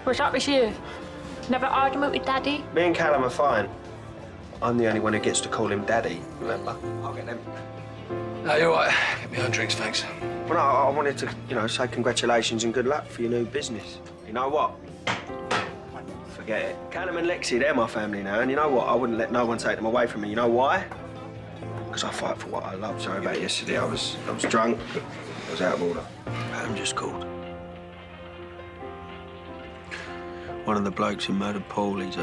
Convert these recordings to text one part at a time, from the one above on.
What's up with you? Never argument with Daddy? Me and Callum are fine. I'm the only one who gets to call him Daddy, remember? I'll get them. No, you're right. Get me own drinks, thanks. Well, no, I wanted to, say congratulations and good luck for your new business. You know what? Forget it. Callum and Lexi, they're my family now, and you know what? I wouldn't let no one take them away from me. You know why? Because I fight for what I love. Sorry about yesterday. I was drunk. I was out of order. Adam just called. One of the blokes who murdered Paul, he's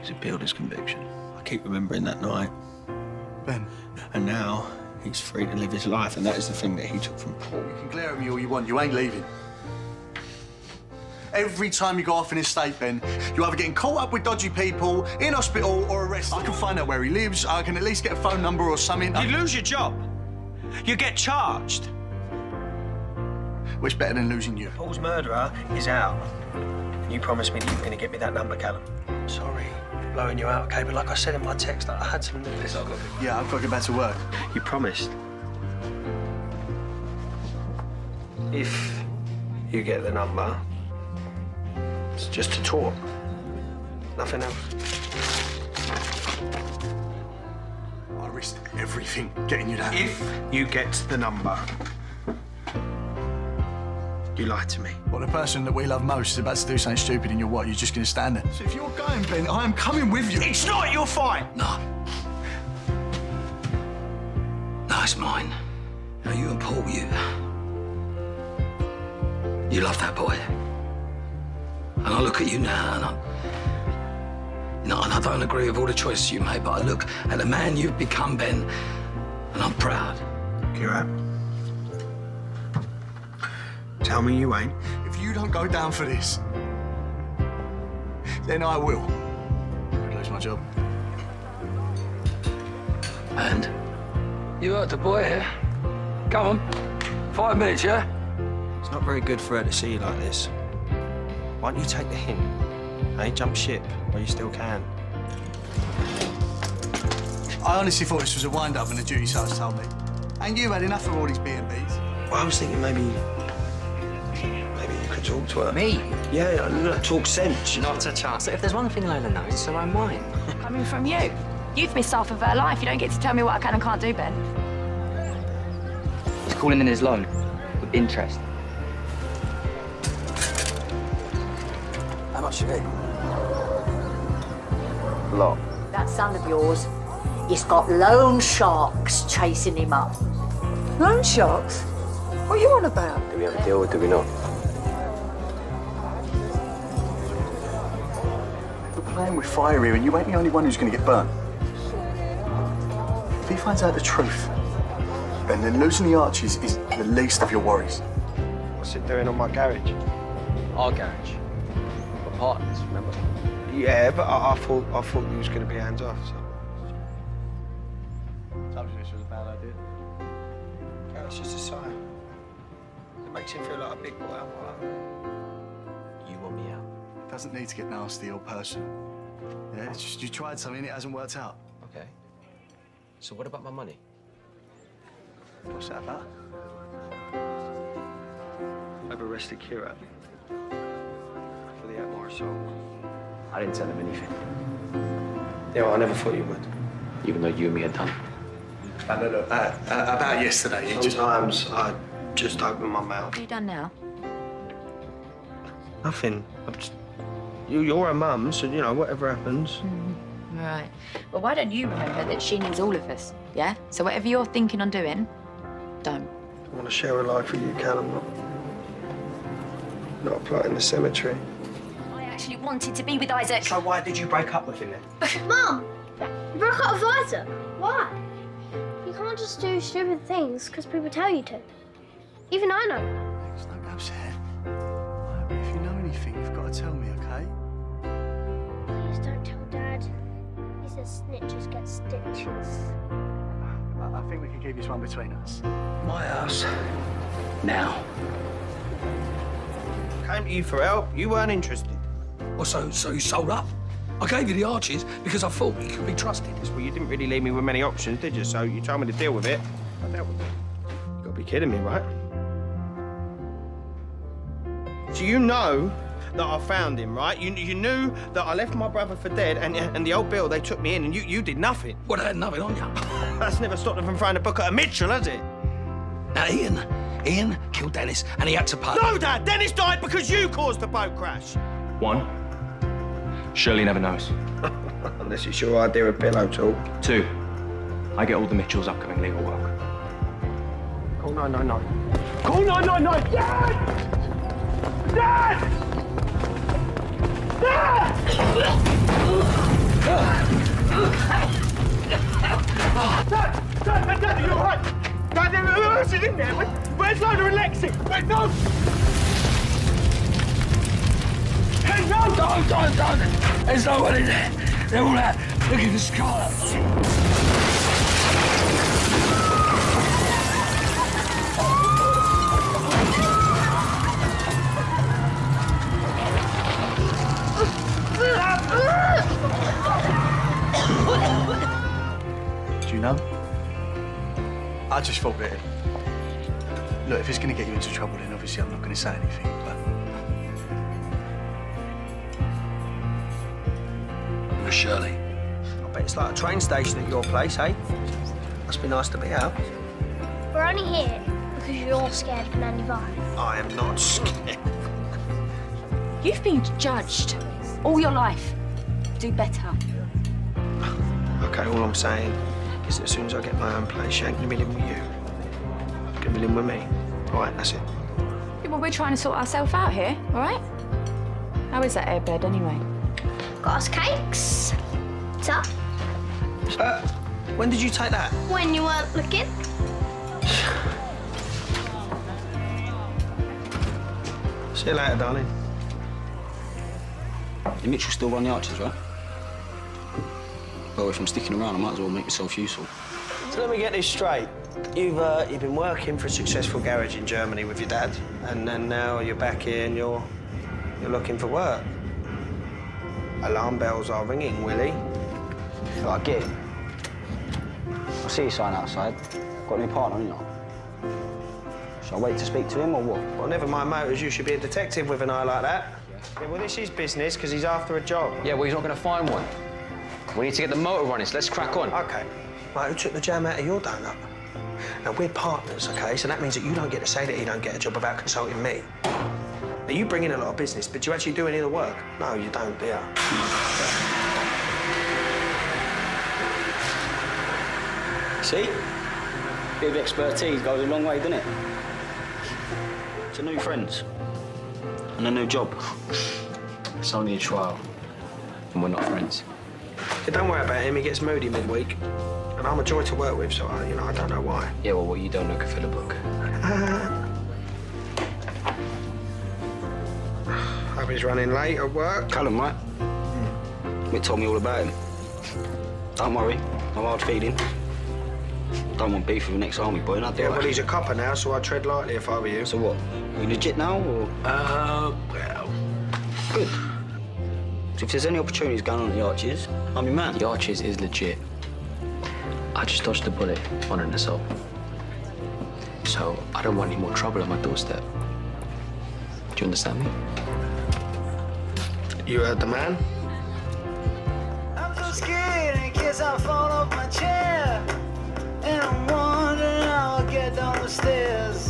appealed his conviction. I keep remembering that night. Ben. And now he's free to live his life, and that is the thing that he took from Paul. You can glare at me all you want, you ain't leaving. Every time you go off in his state, Ben, you're either getting caught up with dodgy people, in hospital, or arrested. I can find out where he lives, I can at least get a phone number or something. You lose your job. You get charged. Which better than losing you? Paul's murderer is out. And you promised me that you were going to get me that number, Callum. Sorry for blowing you out, okay? But like I said in my text, I had some... Yeah, I've got to get back to work. You promised. If you get the number, it's just to talk. Nothing else. I risked everything getting you that. If you get the number, you lied to me. Well, the person that we love most is about to do something stupid and you're what? You're just going to stand there? So if you're going, Ben, I am coming with you. It's not your fight! No. No, it's mine. Now, you and Paul, you love that boy. And I look at you now and I don't agree with all the choices you made, but I look at the man you've become, Ben, and I'm proud. Kira, tell me you ain't. If you don't go down for this, then I will. I'd lose my job. And you heard the boy here. Come on, 5 minutes, yeah? It's not very good for her to see you like this. Why don't you take the hint? Hey, jump ship while you still can. I honestly thought this was a wind-up when the duty sergeant told me. And you had enough of all these B&Bs. Well, I was thinking maybe you could talk to her. Me? Yeah, talk sense. Not a chance. If there's one thing Lola knows, so am mine. Coming from you. You've missed half of her life. You don't get to tell me what I can and can't do, Ben. He's calling in his loan with interest. How much you need? A lot. That son of yours, he's got loan sharks chasing him up. Loan sharks? What are you on about? Do we have a deal or do we not? We're playing with fire here and you ain't the only one who's going to get burnt. If he finds out the truth, then losing the Archies is the least of your worries. What's it doing on my garage? Our garage. We're partners, remember? Yeah, but I thought you was going to be hands off, so... Told you this was a bad idea. Yeah, it's just a sign. It makes him feel like a big boy. You want me out? It doesn't need to get nasty or personal. Yeah, it's just you tried something, it hasn't worked out. Okay. So what about my money? What's that about? I've arrested Kira for the Atmore assault. I didn't tell him anything, Yeah, well, I never thought you would. even though you and me had done. Look, about yesterday, you just... Sometimes I just open my mouth. What have you done now? Nothing. You're her mum, so, whatever happens. Right. Well, why don't you remember that she needs all of us, yeah? So whatever you're thinking on doing, don't. I want to share a life with you, Callum. Not a plot in the cemetery. I actually wanted to be with Isaac. So why did you break up with him then? Mum, you broke up with Isaac. Why? You can't just do stupid things because people tell you to. Even I know. Just don't get upset. Right, but if you know anything, you've got to tell me, okay? Please don't tell Dad. He says snitches get stitches. I think we can keep this one between us. My house. Now. Came to you for help. You weren't interested. Well, so you sold up? I gave you the Archies because I thought you could be trusted. Well, you didn't really leave me with many options, did you? So you told me to deal with it. I dealt with it. You gotta be kidding me, right? So you know that I found him, right? You knew that I left my brother for dead, and the old Bill, they took me in, and you did nothing. Well, I had nothing on you. That's never stopped them from throwing a book at a Mitchell, has it? Now, Ian killed Dennis, and he had to pay. No, Dad! Dennis died because you caused the boat crash. 1, Shirley never knows. Unless it's your idea of pillow talk. 2, I get all the Mitchell's upcoming legal work. Call 999. Call 999! Dad! Dad! Dad, are you all right? Dad, who else is in there? Where's Lola and Lexi? Wait, no! Hey, no! Don't! There's no one in there. They're all out looking for Scarlett. Do you know? I just thought that, look, if it's going to get you into trouble, then obviously I'm not going to say anything, but... Where's Shirley? I bet it's like a train station at your place, eh? Must be nice to be out. We're only here because you're scared of Nanny Vi. I am not scared. You've been judged all your life. Do better. OK, all I'm saying is that as soon as I get my own place, she ain't gonna be living with you. She's gonna be living with me. All right, that's it. Yeah, well, we're trying to sort ourselves out here, all right? How is that airbed, anyway? Got us cakes. What's up? When did you take that? When you weren't looking. See you later, darling. The Mitchell still run the Archers, right? Well, if I'm sticking around, I might as well make myself useful. So let me get this straight. You've been working for a successful garage in Germany with your dad, and then now you're back here and you're looking for work. Alarm bells are ringing, Willie. Right, get it. I see you sign outside. Got a new partner, haven't you? Shall I wait to speak to him or what? Well, never mind motors. You should be a detective with an eye like that. Yeah, well, this is business because he's after a job. Yeah, well, he's not going to find one. We need to get the motor running, so let's crack on. OK. Right, who took the jam out of your donut? Now, we're partners, OK? So that means that you don't get to say that he don't get a job without consulting me. Now, you bring in a lot of business, but do you actually do any of the work? No, you don't, do you? See? Bit of expertise goes a long way, doesn't it? It's a new friends. And a new job. It's only a trial, and we're not friends. Yeah, don't worry about him. He gets moody midweek. And I'm a joy to work with, so I don't know why. Yeah, well, what you don't know can fill a book. Hope he's running late at work. Callum, right? Mick told me all about him. Don't worry, no hard feeling. Don't want beef with the next army boy, not do Yeah, I? well, he's a copper now, so I'd tread lightly if I were you. So what? You legit now, or...? Well... Good. So if there's any opportunities going on at the Archers, I'm your man. The Archers is legit. I just dodged a bullet on an assault. So I don't want any more trouble on my doorstep. Do you understand me? You heard the man? I'm so scared in case I fall off my chair. And I'm wondering how I'll get down the stairs.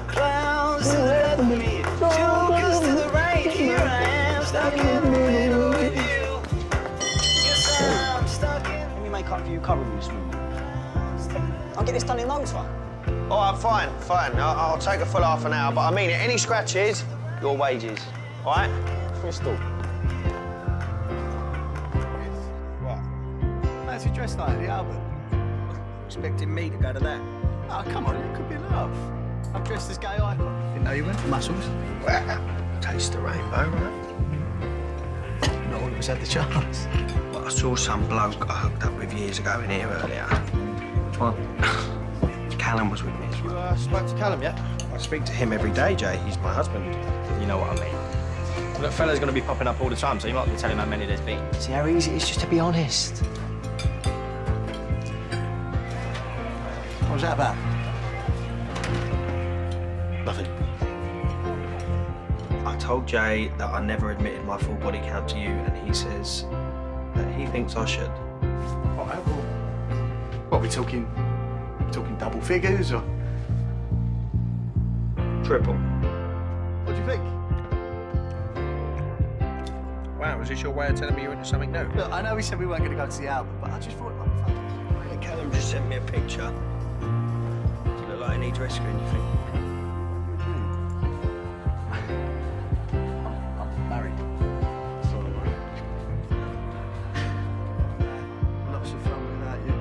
Clowns to the left of me, jokers to the right. Here I am, stuck in the middle with you. Yes, I'm stuck in. Let me make up for you covering this room. I'll get this done in no time. All right, fine. I'll take a full half an hour, but I mean it. Any scratches, your wages. All right? Crystal. What? How's he dressed like at the Albert? Expecting me to go to that? Oh, come on, it could be love. I'm dressed as gay icon. Didn't know you went for muscles. Well, taste the rainbow, right? Not all of us had the chance. Well, I saw some bloke I hooked up with years ago in here earlier. Which one? Callum was with me as well. You spoke to Callum, yeah? I speak to him every day, Jay. He's my husband. You know what I mean. Well, that fella's going to be popping up all the time, so you might be telling how many there's been. See how easy it is just to be honest. What was that about? Nothing. told Jay that I never admitted my full body count to you, and he says that he thinks I should. All right, well, what, we talking double figures or? Triple. What do you think? Wow, was this your way of telling me you're into something new? Look, I know we said we weren't going to go to the album, but I just thought it might be fun. Yeah, Callum just sent me a picture. Does it look like it needs rescuing, you think? I'm married. Lots of fun without you.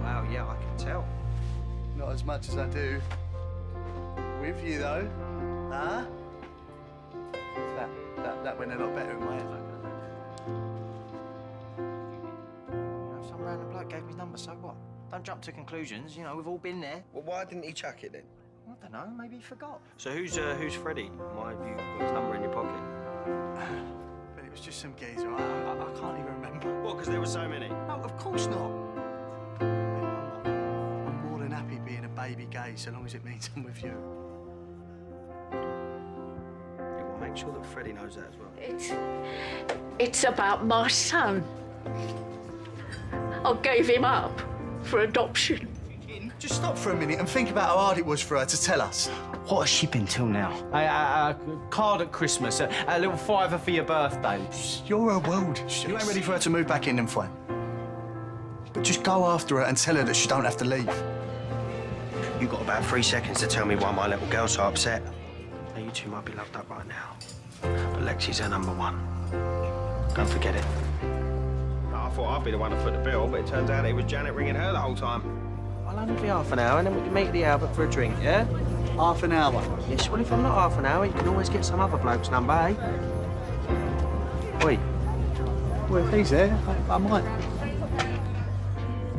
Wow, yeah, I can tell. Not as much as I do with you, though. Huh? That went a lot better in my head. Some random bloke gave me his number, so what? Don't jump to conclusions, you know, we've all been there. Well, why didn't he chuck it then? I don't know, maybe he forgot. So who's Freddie? Why have you got his number in your pocket? But it was just some geezer. I can't even remember. What, because there were so many? No, of course not. I'm more than happy being a baby gay so long as it means I'm with you. Make sure that Freddie knows that as well. It's about my son. I gave him up for adoption. Just stop for a minute and think about how hard it was for her to tell us. What has she been till now? A card at Christmas, a little $5 for your birthday. You're her world. You ain't ready for her to move back in, then fine. But just go after her and tell her that she don't have to leave. You've got about 3 seconds to tell me why my little girl's so upset. Now, you two might be loved up right now, but Lexi's her number one. Don't forget it. I thought I'd be the one to foot the bill, but it turns out it was Janet ringing her the whole time. I'll only be half an hour, and then we can meet at the Albert for a drink, yeah? Half an hour? Yes, well, if I'm not half an hour, you can always get some other bloke's number, eh? Oi. Well, if he's there, I might.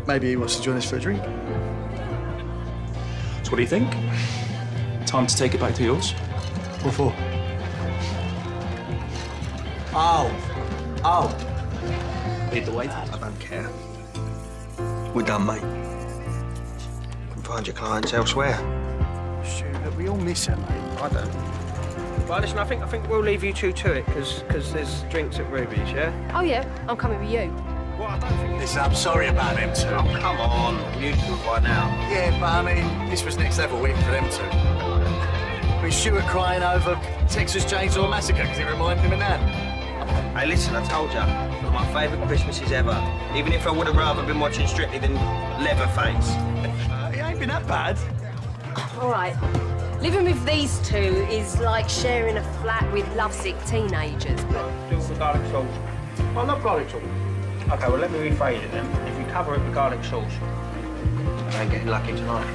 Maybe he wants to join us for a drink. So what do you think? Time to take it back to yours? What for? Oh. Lead the way. I don't care. We're done, mate. You can find your clients elsewhere. Stu, look, we all miss her, mate. I don't. Right, listen, I think we'll leave you two to it, because there's drinks at Ruby's, yeah? Oh, yeah, I'm coming with you. Well, I don't think... Listen, I'm sorry about them two. Oh, come on. You do it by now. Yeah, but I mean, this was next level win for them two. I mean, Stuart crying over Texas Chainsaw Massacre because it reminded him of that. Hey, listen, I told you, one of my favourite Christmases ever. Even if I would have rather been watching Strictly than Leatherface. It ain't been that bad. All right. Living with these two is like sharing a flat with lovesick teenagers, but... Do it with garlic sauce. I love garlic sauce. OK, well, let me rephrase it then. If you cover it with garlic sauce, I ain't getting lucky tonight.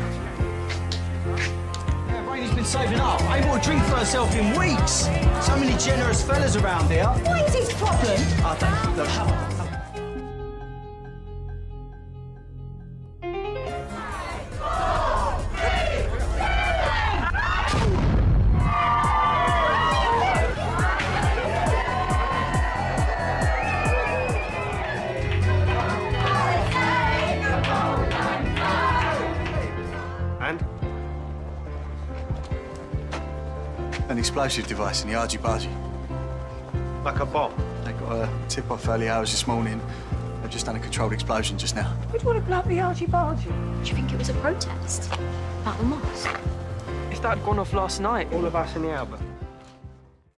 Yeah, Brady's been saving up. I ain't bought a drink for herself in weeks. So many generous fellas around here. What is his problem? I don't... Look, An explosive device in the argy-bargy. Like a bomb? They got a tip-off early hours this morning. They've just done a controlled explosion just now. Who'd want to blow up the argy-bargy? Do you think it was a protest about the mosque? If that had gone off last night, All of us in the Albert.